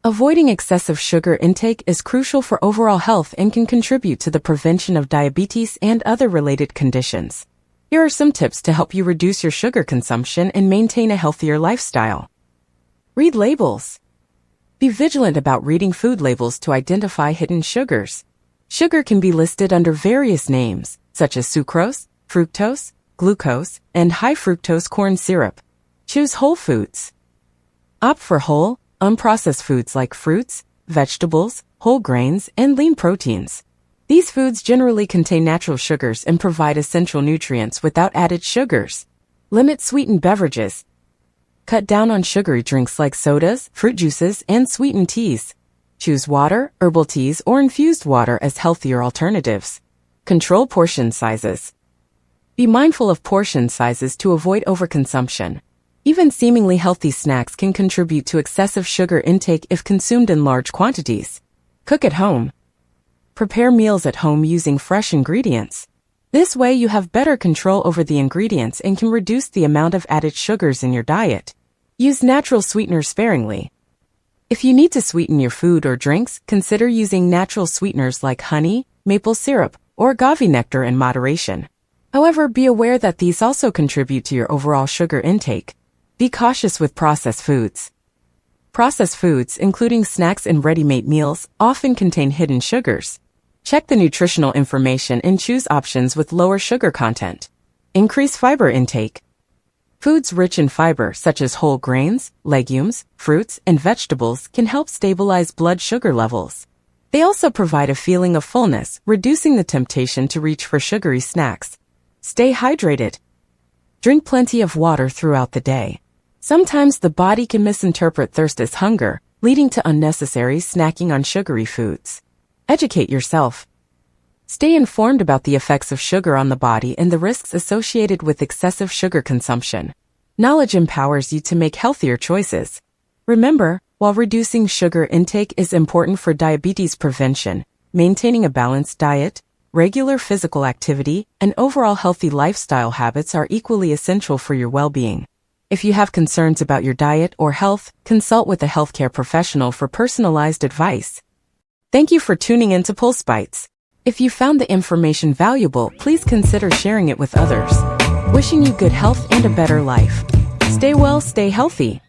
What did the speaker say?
Avoiding excessive sugar intake is crucial for overall health and can contribute to the prevention of diabetes and other related conditions. Here are some tips to help you reduce your sugar consumption and maintain a healthier lifestyle. Read labels. Be vigilant about reading food labels to identify hidden sugars. Sugar can be listed under various names, such as sucrose, fructose, glucose, and high fructose corn syrup. Choose whole foods. Opt for whole, unprocessed foods like fruits, vegetables, whole grains, and lean proteins. These foods generally contain natural sugars and provide essential nutrients without added sugars. Limit sweetened beverages. Cut down on sugary drinks like sodas, fruit juices, and sweetened teas. Choose water, herbal teas, or infused water as healthier alternatives. Control portion sizes. Be mindful of portion sizes to avoid overconsumption. Even seemingly healthy snacks can contribute to excessive sugar intake if consumed in large quantities. Cook at home. Prepare meals at home using fresh ingredients. This way you have better control over the ingredients and can reduce the amount of added sugars in your diet. Use natural sweeteners sparingly. If you need to sweeten your food or drinks, consider using natural sweeteners like honey, maple syrup, or agave nectar in moderation. However, be aware that these also contribute to your overall sugar intake. Be cautious with processed foods. Processed foods, including snacks and ready-made meals, often contain hidden sugars. Check the nutritional information and choose options with lower sugar content. Increase fiber intake. Foods rich in fiber, such as whole grains, legumes, fruits, and vegetables, can help stabilize blood sugar levels. They also provide a feeling of fullness, reducing the temptation to reach for sugary snacks. Stay hydrated. Drink plenty of water throughout the day. Sometimes the body can misinterpret thirst as hunger, leading to unnecessary snacking on sugary foods. Educate yourself. Stay informed about the effects of sugar on the body and the risks associated with excessive sugar consumption. Knowledge empowers you to make healthier choices. Remember, while reducing sugar intake is important for diabetes prevention, maintaining a balanced diet, regular physical activity, and overall healthy lifestyle habits are equally essential for your well-being. If you have concerns about your diet or health, consult with a healthcare professional for personalized advice. Thank you for tuning in to Pulse Bites. If you found the information valuable, please consider sharing it with others. Wishing you good health and a better life. Stay well, stay healthy.